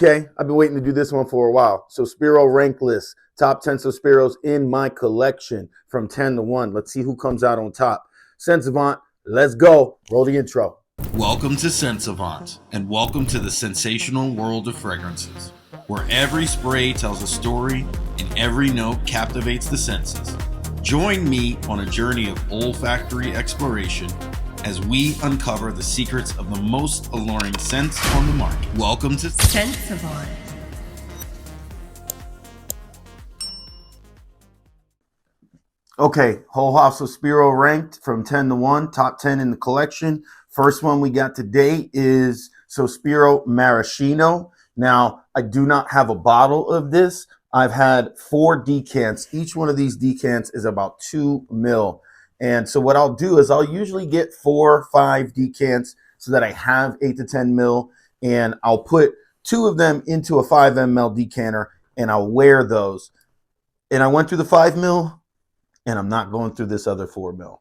Okay, I've been waiting to do this one for a while. Sospiro rank list, top 10 Sospiros in my collection from 10 to 1. Let's see who comes out on top. Sensavant, let's go. Roll the intro. Welcome to Sensavant, and welcome to the sensational world of fragrances, where every spray tells a story and every note captivates the senses. Join me on a journey of olfactory exploration as we uncover the secrets of the most alluring scents on the market. Welcome to Sensavant. Okay, whole house Sospiro ranked from 10 to 1, top 10 in the collection. First one we got today is Sospiro Maraschino. Now, I do not have a bottle of this. I've had 4 decants. Each one of these decants is about 2 ml. And so what I'll do is I'll usually get 4 or 5 decants so that I have 8 to 10 ml. And I'll put 2 of them into a 5 ml decanter and I'll wear those. And I went through the 5 ml and I'm not going through this other 4 ml.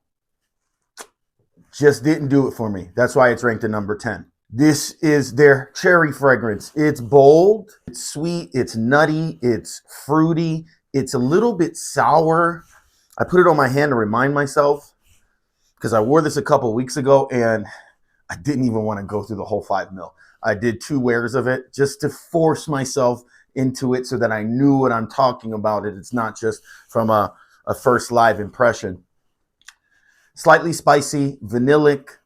Just didn't do it for me. That's why it's ranked at number 10. This is their cherry fragrance. It's bold, it's sweet, it's nutty, it's fruity, it's a little bit sour. I put it on my hand to remind myself because I wore this a couple weeks ago and I didn't even want to go through the whole 5 ml. I did 2 wears of it just to force myself into it so that I knew what I'm talking about. It's not just from a first live impression. Slightly spicy, vanillic,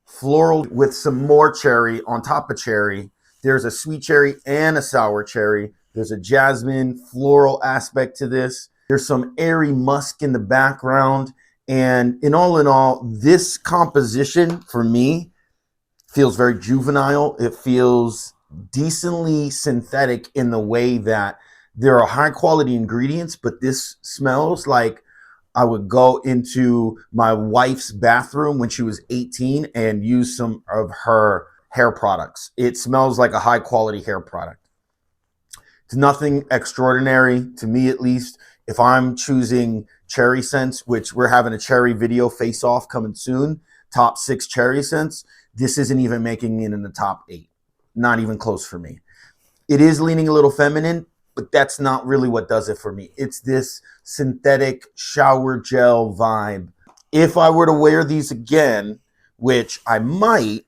floral with some more cherry on top of cherry. There's a sweet cherry and a sour cherry. There's a jasmine floral aspect to this. There's some airy musk in the background. And in all, this composition for me feels very juvenile. It feels decently synthetic in the way that there are high quality ingredients, but this smells like I would go into my wife's bathroom when she was 18 and use some of her hair products. It smells like a high quality hair product. It's nothing extraordinary to me, at least. If I'm choosing cherry scents, which we're having a cherry video face off coming soon, top 6 cherry scents, this isn't even making it in the top 8. Not even close for me. It is leaning a little feminine, but that's not really what does it for me. It's this synthetic shower gel vibe. If I were to wear these again, which I might,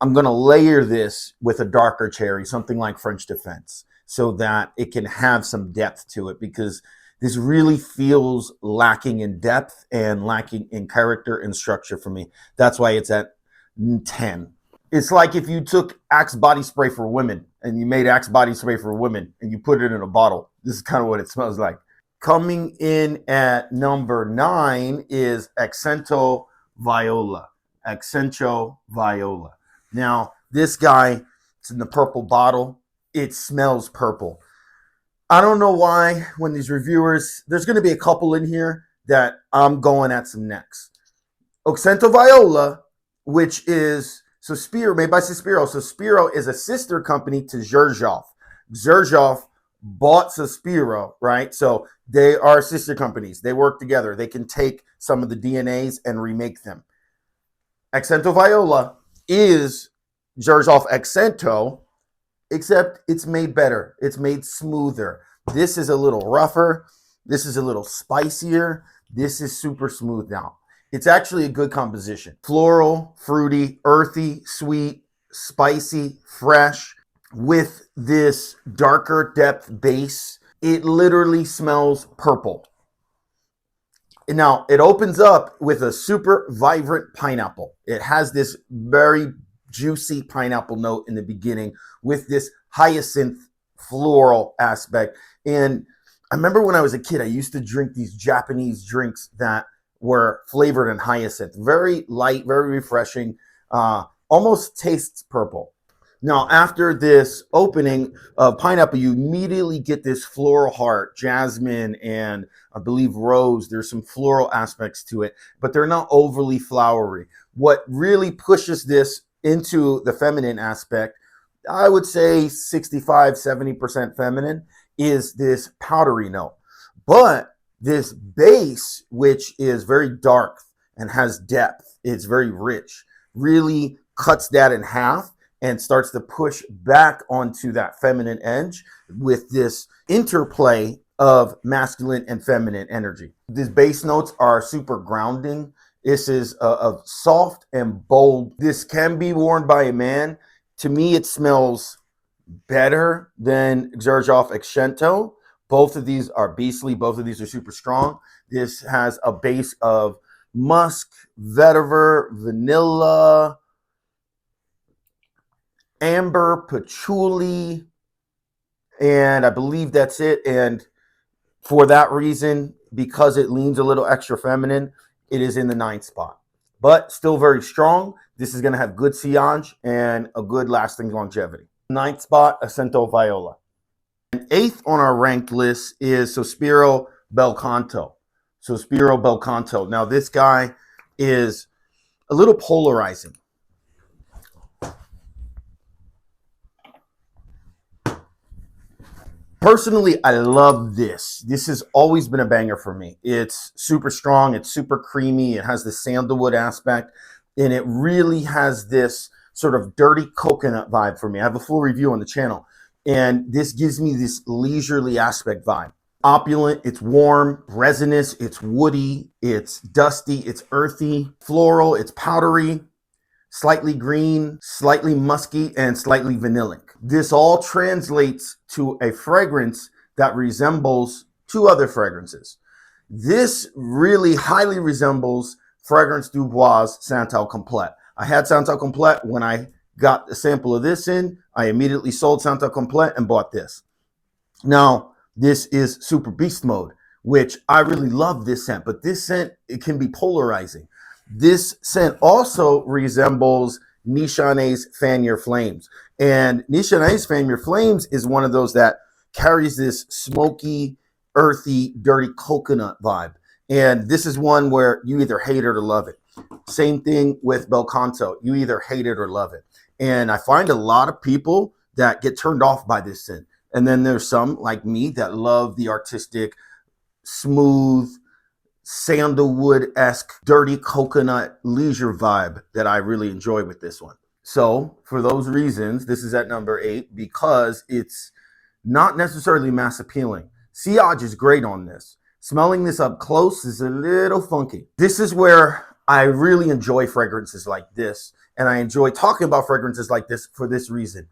I'm going to layer this with a darker cherry, something like French Defense, so that it can have some depth to it, because this really feels lacking in depth and lacking in character and structure for me. That's why it's at 10. It's like if you took Axe body spray for women and you made Axe body spray for women and you put it in a bottle. This is kind of what it smells like. Coming in at number 9 is Accento Viola. Accento Viola. Now, this guy, it's in the purple bottle. It smells purple. I don't know why when these reviewers, there's going to be a couple in here that I'm going at some necks. Accento Viola, which is Sospiro, made by Sospiro. Sospiro is a sister company to Xerjoff. Xerjoff bought Sospiro, right? So they are sister companies. They work together. They can take some of the DNAs and remake them. Accento Viola is Xerjoff Accento, except it's made better. It's made smoother. This is a little rougher. This is a little spicier. This is super smooth now. It's actually a good composition. Floral, fruity, earthy, sweet, spicy, fresh, with this darker depth base. It literally smells purple. And now, it opens up with a super vibrant pineapple. It has this very juicy pineapple note in the beginning with this hyacinth floral aspect. And I remember when I was a kid, I used to drink these Japanese drinks that were flavored in hyacinth. Very light, very refreshing, almost tastes purple. Now, after this opening of pineapple, you immediately get this floral heart, jasmine, and I believe rose. There's some floral aspects to it, but they're not overly flowery. What really pushes this into the feminine aspect, I would say 65, 70% feminine, is this powdery note. But this base, which is very dark and has depth, it's very rich, really cuts that in half and starts to push back onto that feminine edge with this interplay of masculine and feminine energy. These bass notes are super grounding. This is a soft and bold. This can be worn by a man. To me, it smells better than Xerjoff Accento. Both of these are beastly. Both of these are super strong. This has a base of musk, vetiver, vanilla, amber, patchouli, and I believe that's it. And for that reason, because it leans a little extra feminine, it is in the 9th spot, but still very strong. This is going to have good sillage and a good lasting longevity. 9th spot, Accento Viola. And 8th on our ranked list is Sospiro Bel Canto. Sospiro Bel Canto. Now this guy is a little polarizing. Personally, I love this. This has always been a banger for me. It's super strong. It's super creamy. It has the sandalwood aspect, and it really has this sort of dirty coconut vibe for me. I have a full review on the channel, and this gives me this leisurely aspect vibe. Opulent, it's warm, resinous, it's woody, it's dusty, it's earthy, floral, it's powdery, slightly green, slightly musky, and slightly vanillic. This all translates to a fragrance that resembles 2 other fragrances. This really highly resembles Fragrance du Bois Santal Complete. I had Santal Complete. When I got a sample of this in, I immediately sold Santal Complete and bought this. Now, this is Super Beast Mode, which I really love this scent, but this scent, it can be polarizing. This scent also resembles Nichané's Fan Your Flames. And Nichané's Fan Your Flames is one of those that carries this smoky, earthy, dirty coconut vibe. And this is one where you either hate it or love it. Same thing with Bel Canto. You either hate it or love it. And I find a lot of people that get turned off by this scent. And then there's some like me that love the artistic, smooth, sandalwood-esque, dirty coconut leisure vibe that I really enjoy with this one. So for those reasons, this is at number 8 because it's not necessarily mass appealing. Sillage is great on this. Smelling this up close is a little funky. This is where I really enjoy fragrances like this, and I enjoy talking about fragrances like this for this reason.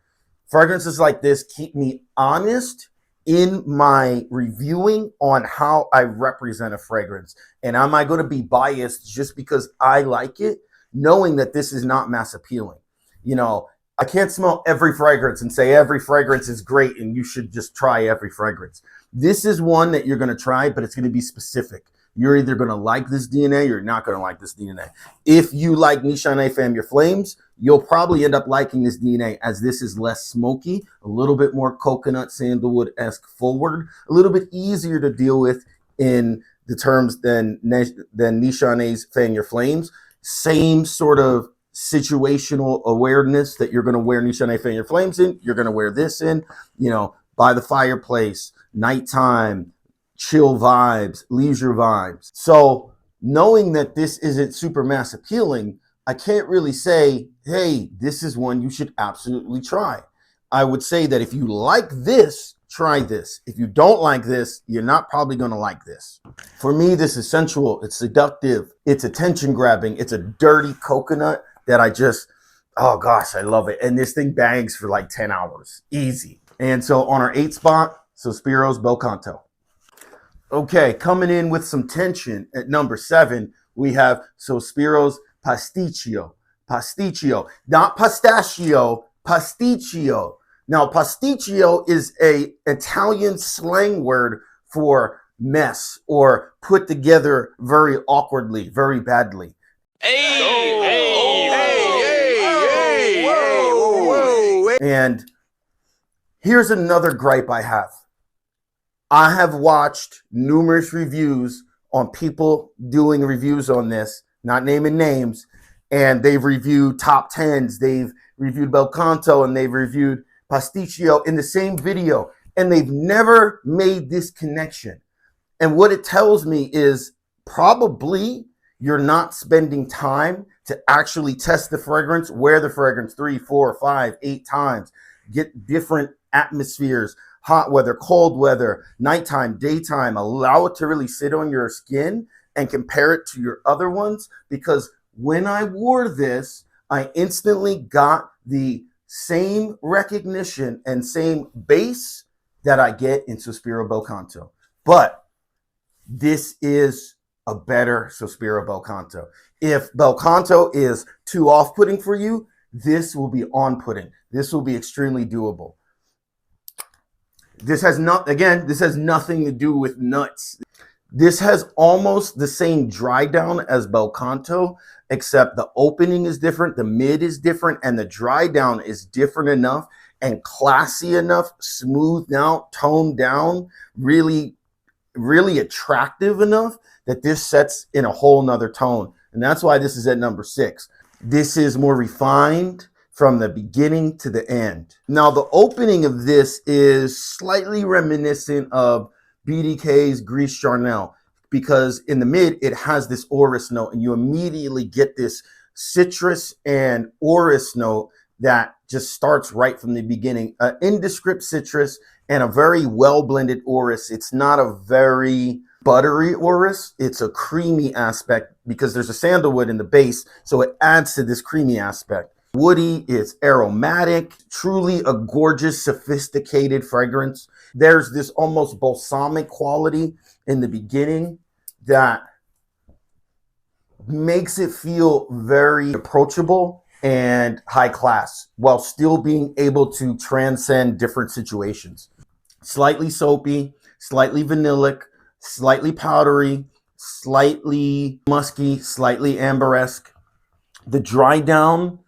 Fragrances like this keep me honest in my reviewing on how I represent a fragrance. And am I going to be biased just because I like it, knowing that this is not mass appealing? You know, I can't smell every fragrance and say every fragrance is great and you should just try every fragrance. This is one that you're going to try, but it's going to be specific. You're either going to like this DNA or you're not going to like this DNA. If you like Nichané Fan Your Flames, you'll probably end up liking this DNA, as this is less smoky, a little bit more coconut sandalwood-esque forward, a little bit easier to deal with in the terms than Nichané's Fan Your Flames. Same sort of situational awareness that you're going to wear Nichané Fan Your Flames in, you're going to wear this in, you know, by the fireplace, nighttime, chill vibes, leisure vibes. So knowing that this isn't super mass appealing, I can't really say, hey, this is one you should absolutely try. I would say that if you like this, try this. If you don't like this, you're not probably going to like this. For me, this is sensual. It's seductive. It's attention grabbing. It's a dirty coconut that I just, oh gosh, I love it. And this thing bangs for like 10 hours. Easy. And so on our 8th spot, Sospiro's Bel Canto. Okay, coming in with some tension at number 7, we have Sospiro's Pasticcio. Pasticcio, not pistachio, pasticcio. Now, pasticcio is an Italian slang word for mess or put together very awkwardly, very badly. And here's another gripe I have. I have watched numerous reviews on people doing reviews on this, not naming names, and they've reviewed top 10s, they've reviewed Bel Canto, and they've reviewed Pasticcio in the same video, and they've never made this connection. And what it tells me is probably you're not spending time to actually test the fragrance, wear the fragrance 3, 4, 5, 8 times, get different atmospheres, hot weather, cold weather, nighttime, daytime, allow it to really sit on your skin and compare it to your other ones. Because when I wore this, I instantly got the same recognition and same base that I get in Sospiro Bel Canto. But this is a better Sospiro Bel Canto. If Bel Canto is too off-putting for you, this will be on-putting. This will be extremely doable. This has nothing to do with nuts. This has almost the same dry down as Bel Canto, except the opening is different, the mid is different, and the dry down is different enough and classy enough, smoothed out, toned down, really attractive enough that this sets in a whole nother tone. And that's why this is at number 6. This is more refined from the beginning to the end. Now, the opening of this is slightly reminiscent of BDK's Gris Charnel, because in the mid, it has this orris note, and you immediately get this citrus and orris note that just starts right from the beginning. Indescript citrus and a very well-blended orris. It's not a very buttery orris. It's a creamy aspect because there's a sandalwood in the base, so it adds to this creamy aspect. Woody, it's aromatic, truly a gorgeous, sophisticated fragrance. There's this almost balsamic quality in the beginning that makes it feel very approachable and high class while still being able to transcend different situations. Slightly soapy, slightly vanillic, slightly powdery, slightly musky, slightly amberesque. The dry down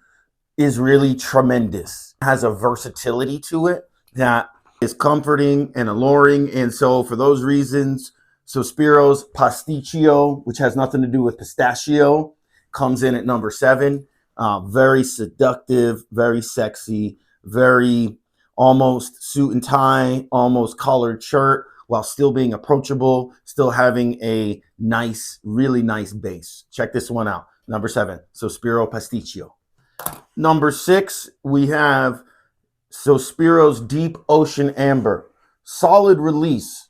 is really tremendous. It has a versatility to it that is comforting and alluring. And so for those reasons, Sospiro's Pasticcio, which has nothing to do with pistachio, comes in at number 7. Very seductive, very sexy, very almost suit and tie, almost collared shirt, while still being approachable, still having a nice, really nice base. Check this one out. Number 7, Sospiro Pasticcio. Number 6, we have Sospiro's Deep Ocean Amber. Solid release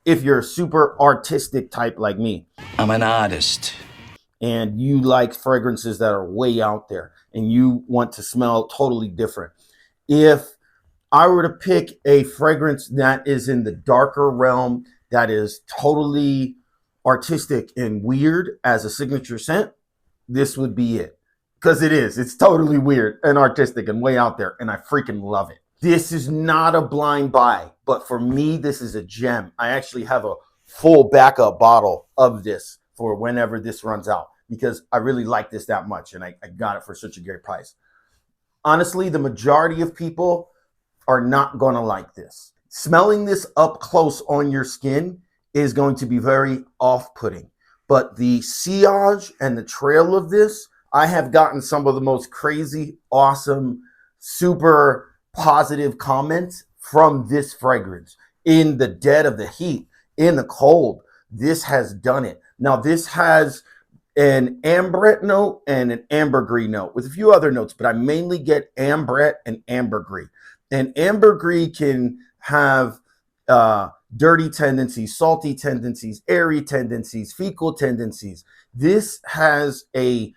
if you're a super artistic type like me. I'm an artist. And you like fragrances that are way out there and you want to smell totally different. If I were to pick a fragrance that is in the darker realm, that is totally artistic and weird as a signature scent, this would be it. Because it is. It's totally weird and artistic and way out there, and I freaking love it. This is not a blind buy, but for me, this is a gem. I actually have a full backup bottle of this for whenever this runs out, because I really like this that much, and I got it for such a great price. Honestly, the majority of people are not going to like this. Smelling this up close on your skin is going to be very off-putting, but the sillage and the trail of this, I have gotten some of the most crazy, awesome, super positive comments from this fragrance. In the dead of the heat, in the cold, this has done it. Now, this has an ambrette note and an ambergris note with a few other notes, but I mainly get ambrette and ambergris. And ambergris can have dirty tendencies, salty tendencies, airy tendencies, fecal tendencies. This has a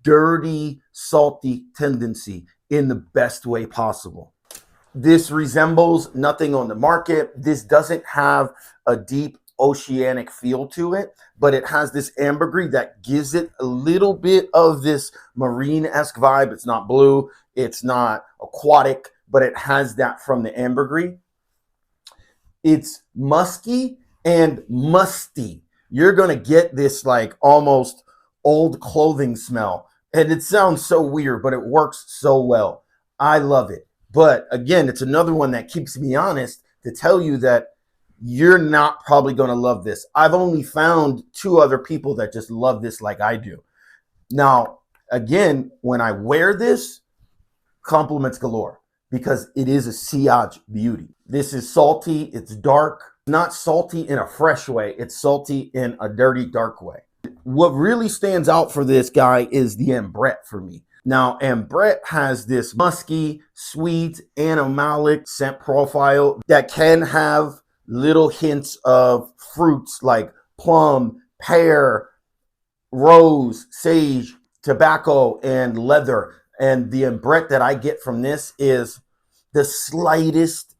dirty, salty tendency in the best way possible. This resembles nothing on the market. This doesn't have a deep oceanic feel to it, but it has this ambergris that gives it a little bit of this marine-esque vibe. It's not blue, it's not aquatic, but it has that from the ambergris. It's musky and musty. You're going to get this like almost old clothing smell. And it sounds so weird, but it works so well. I love it. But again, it's another one that keeps me honest to tell you that you're not probably going to love this. I've only found 2 other people that just love this like I do. Now, again, when I wear this, compliments galore, because it is a sillage beauty. This is salty. It's dark. Not salty in a fresh way. It's salty in a dirty, dark way. what really stands out for this guy is the ambrette for me. Now, ambrette has this musky, sweet, animalic scent profile that can have little hints of fruits like plum, pear, rose, sage, tobacco, and leather. And the ambrette that I get from this is the slightest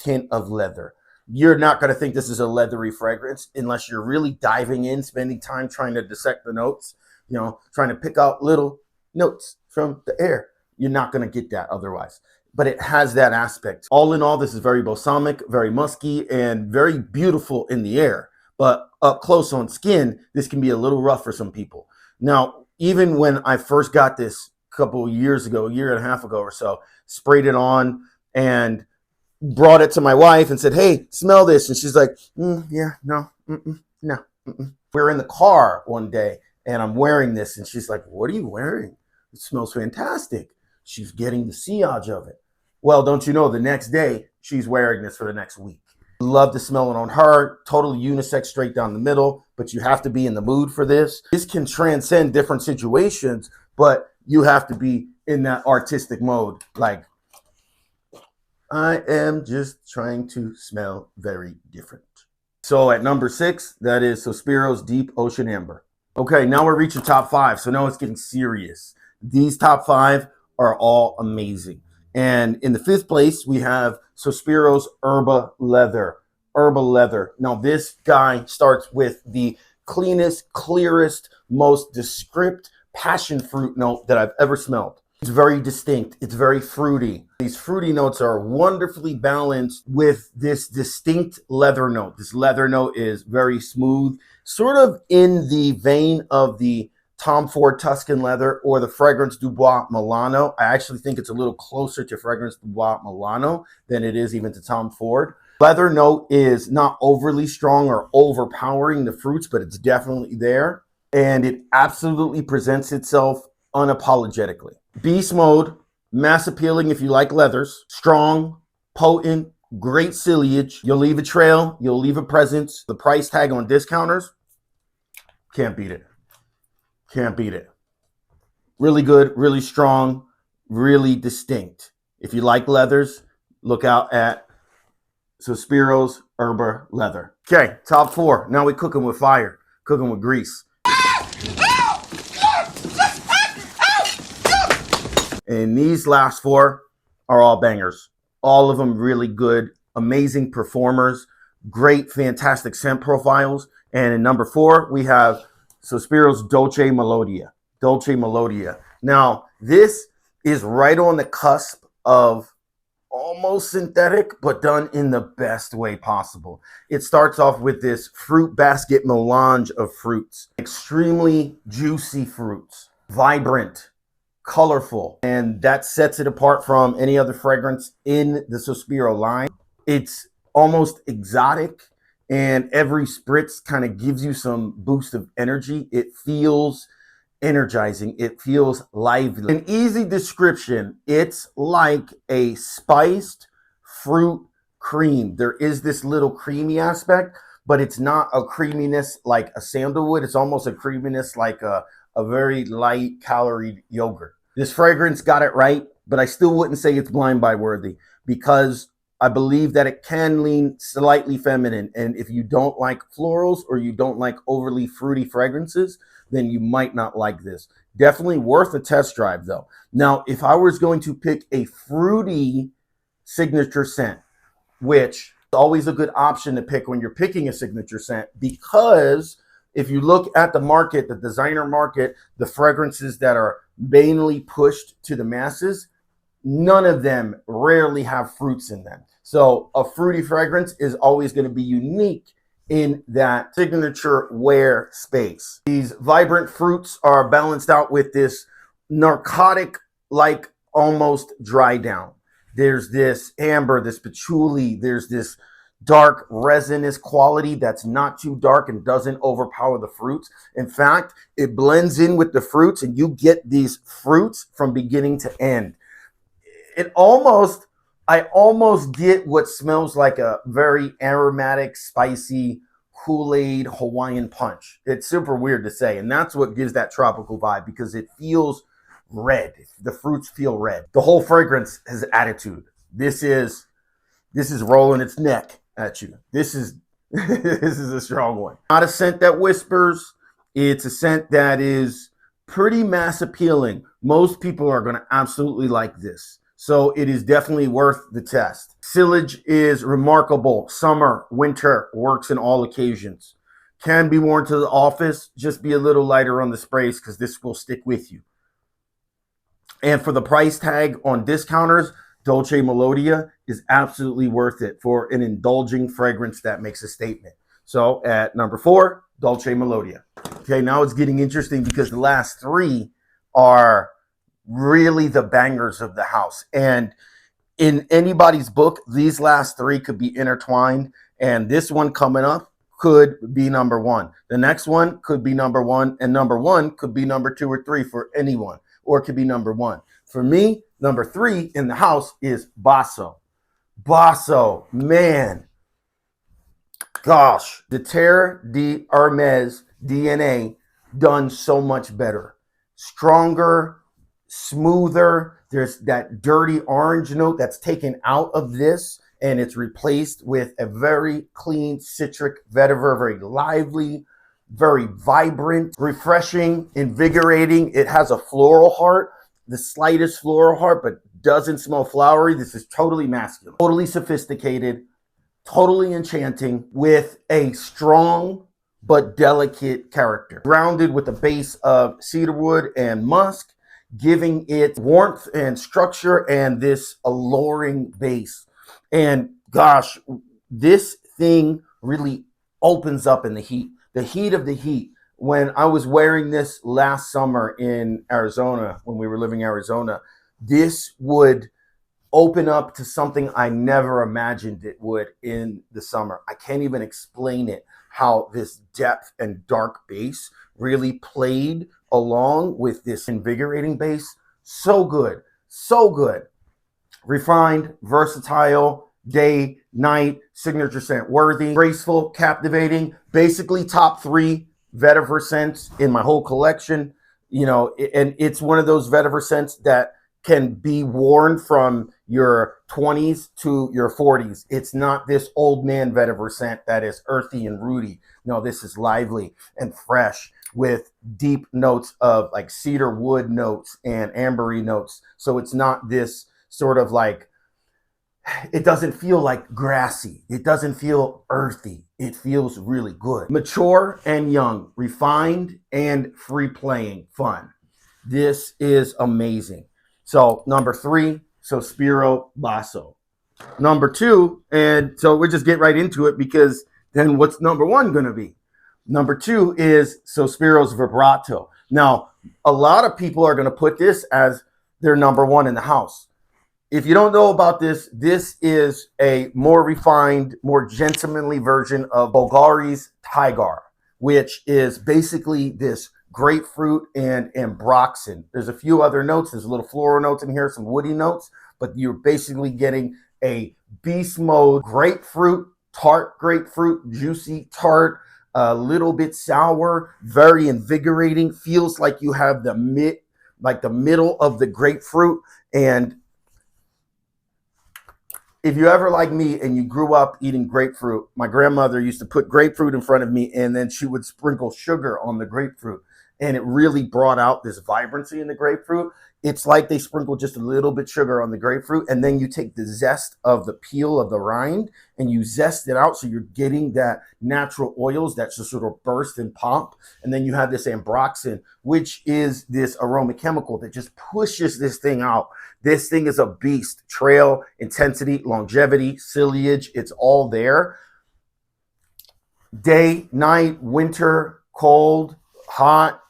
hint of leather. You're not going to think this is a leathery fragrance unless you're really diving in, spending time trying to dissect the notes, trying to pick out little notes from the air. You're not going to get that otherwise. But it has that aspect. All in all, this is very balsamic, very musky, and very beautiful in the air. But up close on skin, this can be a little rough for some people. Now, even when I first got this a couple of years ago, a year and a half ago or so, sprayed it on and brought it to my wife and said, hey, smell this. And she's like, yeah, no, no. We're in the car one day and I'm wearing this. And she's like, what are you wearing? It smells fantastic. She's getting the sillage of it. Well, don't you know, the next day, she's wearing this for the next week. Love to smell it on her. Totally unisex, straight down the middle. But you have to be in the mood for this. This can transcend different situations, but you have to be in that artistic mode. Like, I am just trying to smell very different. So at number 6, that is Sospiro's Deep Ocean Amber. Okay, now we're reaching top 5. So now it's getting serious. These top 5 are all amazing. And in the 5th place, we have Sospiro's Erba Leather. Erba Leather. Now this guy starts with the cleanest, clearest, most descript passion fruit note that I've ever smelled. It's very distinct. It's very fruity. These fruity notes are wonderfully balanced with this distinct leather note. This leather note is very smooth, sort of in the vein of the Tom Ford Tuscan Leather or the Fragrance du Bois Milano. I actually think it's a little closer to Fragrance du Bois Milano than it is even to Tom Ford. Leather note is not overly strong or overpowering the fruits, but it's definitely there. And it absolutely presents itself unapologetically. Beast mode, mass appealing if you like leathers, strong, potent, great sillage. You'll leave a trail, you'll leave a presence. The price tag on discounters, can't beat it. Can't beat it. Really good, really strong, really distinct. If you like leathers, look out at Sospiro's Erba Leather. Okay, top 4. Now we're cooking with fire, cooking with grease. And these last 4 are all bangers. All of them really good, amazing performers, great, fantastic scent profiles. And in number 4, we have Sospiro's Dolce Melodia. Dolce Melodia. Now, this is right on the cusp of almost synthetic, but done in the best way possible. It starts off with this fruit basket melange of fruits. Extremely juicy fruits. Vibrant. Colorful, and that sets it apart from any other fragrance in the Sospiro line. It's almost exotic, and every spritz kind of gives you some boost of energy. It feels energizing. It feels lively. An easy description, it's like a spiced fruit cream. There is this little creamy aspect, but it's not a creaminess like a sandalwood. It's almost a creaminess like a very light calorie yogurt. This fragrance got it right, but I still wouldn't say it's blind buy worthy because I believe that it can lean slightly feminine. And if you don't like florals or you don't like overly fruity fragrances, then you might not like this. Definitely worth a test drive though. Now, if I was going to pick a fruity signature scent, which is always a good option to pick when you're picking a signature scent, because if you look at the market, the designer market, the fragrances that are mainly pushed to the masses, none of them rarely have fruits in them. So a fruity fragrance is always going to be unique in that signature wear space. These vibrant fruits are balanced out with this narcotic-like almost dry down. There's this amber, this patchouli, there's this dark resinous quality that's not too dark and doesn't overpower the fruits. In fact, it blends in with the fruits and you get these fruits from beginning to end. I almost get what smells like a very aromatic, spicy Kool-Aid Hawaiian punch. It's super weird to say, and that's what gives that tropical vibe, because it feels red. The fruits feel red. The whole fragrance has attitude. This is rolling its neck at you. This is this is a strong one. Not a scent that whispers. It's a scent that is pretty mass appealing. Most people are going to absolutely like this. So it is definitely worth the test. Sillage is remarkable. Summer, winter, works in all occasions. Can be worn to the office. Just be a little lighter on the sprays because this will stick with you. And for the price tag on discounters, Dolce Melodia is absolutely worth it for an indulging fragrance that makes a statement. So at number 4, Dolce Melodia. Okay, now it's getting interesting because the last 3 are really the bangers of the house. And in anybody's book, these last 3 could be intertwined. And this one coming up could be number 1. The next one could be number 1. And number 1 could be number 2 or 3 for anyone. Or it could be number 1. For me, number 3 in the house is Basso. Basso, man. Gosh, the Terre d'Hermes DNA done so much better. Stronger, smoother. There's that dirty orange note that's taken out of this, and it's replaced with a very clean citric vetiver, very lively, very vibrant, refreshing, invigorating. It has a floral heart, the slightest floral heart, but doesn't smell flowery. This is totally masculine, totally sophisticated, totally enchanting, with a strong but delicate character, grounded with a base of cedarwood and musk, giving it warmth and structure and this alluring base. And gosh, this thing really opens up in the heat. The heat of the heat. When I was wearing this last summer in Arizona, when we were living in Arizona, this would open up to something I never imagined it would in the summer. I can't even explain it, how this depth and dark bass really played along with this invigorating bass. So good, so good. Refined, versatile, day, night, signature scent worthy, graceful, captivating, basically top 3 vetiver scents in my whole collection. You know, and it's one of those vetiver scents that can be worn from your 20s to your 40s. It's not this old man vetiver scent that is earthy and rooty. No, this is lively and fresh with deep notes of like cedar wood notes and ambery notes. So it's not this sort of like, it doesn't feel like grassy. It doesn't feel earthy. It feels really good. Mature and young, refined and free playing fun. This is amazing. So number 3, Sospiro Basso. Number 2, and so we'll just get right into it, because then what's number 1 going to be? Number 2 is Sospiro's Vibrato. Now, a lot of people are going to put this as their number 1 in the house. If you don't know about this, this is a more refined, more gentlemanly version of Bulgari's Tigar, which is basically this grapefruit and ambroxan. There's a few other notes. There's a little floral notes in here, some woody notes, but you're basically getting a beast mode grapefruit, tart grapefruit, juicy tart, a little bit sour, very invigorating. Feels like you have the middle of the grapefruit. And if you ever like me and you grew up eating grapefruit, my grandmother used to put grapefruit in front of me, and then she would sprinkle sugar on the grapefruit. And it really brought out this vibrancy in the grapefruit. It's like they sprinkle just a little bit sugar on the grapefruit, and then you take the zest of the peel of the rind and you zest it out, so you're getting that natural oils that just sort of burst and pop. And then you have this ambroxan, which is this aroma chemical that just pushes this thing out. This thing is a beast. Trail, intensity, longevity, ciliage, it's all there. Day, night, winter, cold, hot,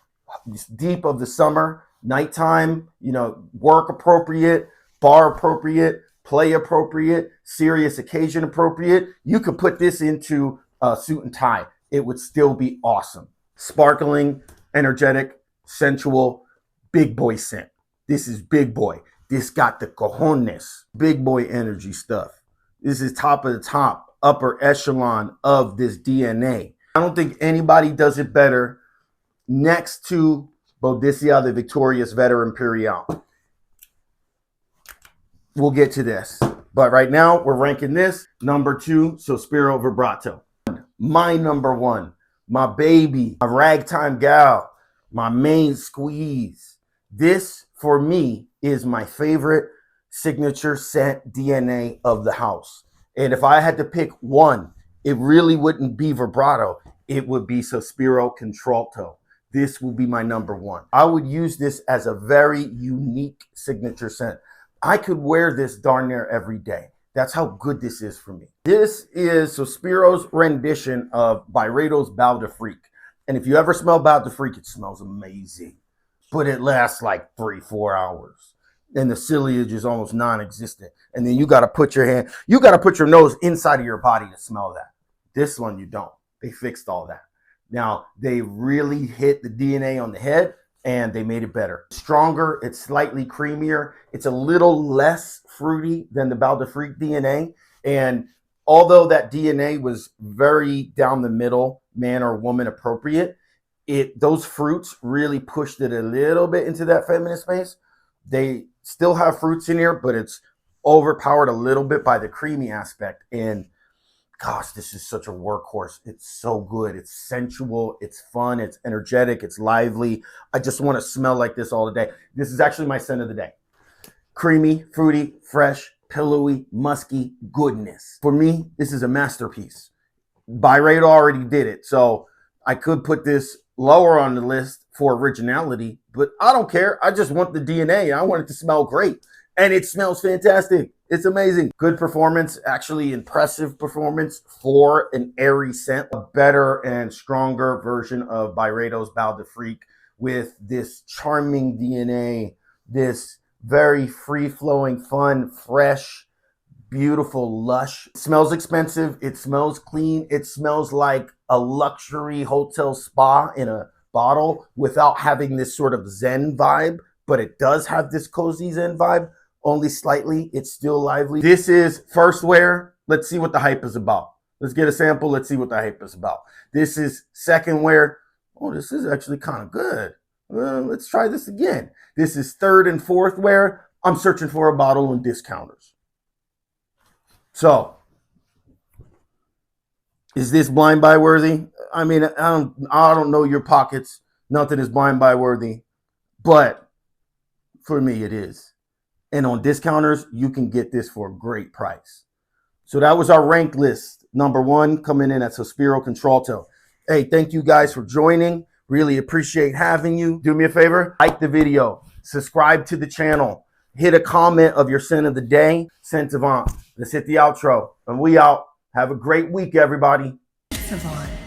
deep of the summer, nighttime, you know, work appropriate, bar appropriate, play appropriate, serious occasion appropriate. You could put this into a suit and tie. It would still be awesome. Sparkling, energetic, sensual, big boy scent. This is big boy. This got the cojones, big boy energy stuff. This is top of the top, upper echelon of this DNA. I don't think anybody does it better next to Boudicca, the Victorious Veteran Imperial. We'll get to this. But right now, we're ranking this. Number 2, Sospiro Vibrato. My number 1, my baby, my ragtime gal, my main squeeze. This, for me, is my favorite signature scent DNA of the house. And if I had to pick one, it really wouldn't be Vibrato. It would be Sospiro Contralto. This will be my number 1. I would use this as a very unique signature scent. I could wear this darn near every day. That's how good this is for me. This is Sospiro's rendition of Byrato's Bal de Freak. And if you ever smell Bal de Freak, it smells amazing. But it lasts like 3-4 hours. And the ciliage is almost non-existent. And then you got to put your nose inside of your body to smell that. This one, you don't. They fixed all that. Now, they really hit the DNA on the head and they made it better. Stronger, it's slightly creamier. It's a little less fruity than the Bal de Freak DNA. And although that DNA was very down the middle, man or woman appropriate, those fruits really pushed it a little bit into that feminine space. They still have fruits in here, but it's overpowered a little bit by the creamy aspect. And gosh, this is such a workhorse. It's so good. It's sensual. It's fun. It's energetic. It's lively. I just want to smell like this all the day. This is actually my scent of the day. Creamy, fruity, fresh, pillowy, musky goodness. For me, this is a masterpiece. Byrato already did it. So I could put this lower on the list for originality, but I don't care. I just want the DNA. I want it to smell great. And it smells fantastic. It's amazing. Good performance, actually impressive performance for an airy scent. A better and stronger version of Byrato's Bal de Freak with this charming DNA, this very free-flowing, fun, fresh, beautiful, lush. It smells expensive. It smells clean. It smells like a luxury hotel spa in a bottle without having this sort of Zen vibe, but it does have this cozy Zen vibe. Only slightly. It's still lively. This is first wear. Let's see what the hype is about. Let's get a sample. Let's see what the hype is about. This is second wear. Oh, this is actually kind of good. Let's try this again. This is third and fourth wear. I'm searching for a bottle on discounters. So, is this blind buy worthy? I mean, I don't know your pockets. Nothing is blind buy worthy, but for me, it is. And on discounters, you can get this for a great price. So that was our ranked list. Number 1 coming in at Sospiro Contralto. Hey, thank you guys for joining. Really appreciate having you. Do me a favor, like the video, subscribe to the channel, hit a comment of your scent of the day, scent avant. Let's hit the outro, and we out. Have a great week, everybody. Savant.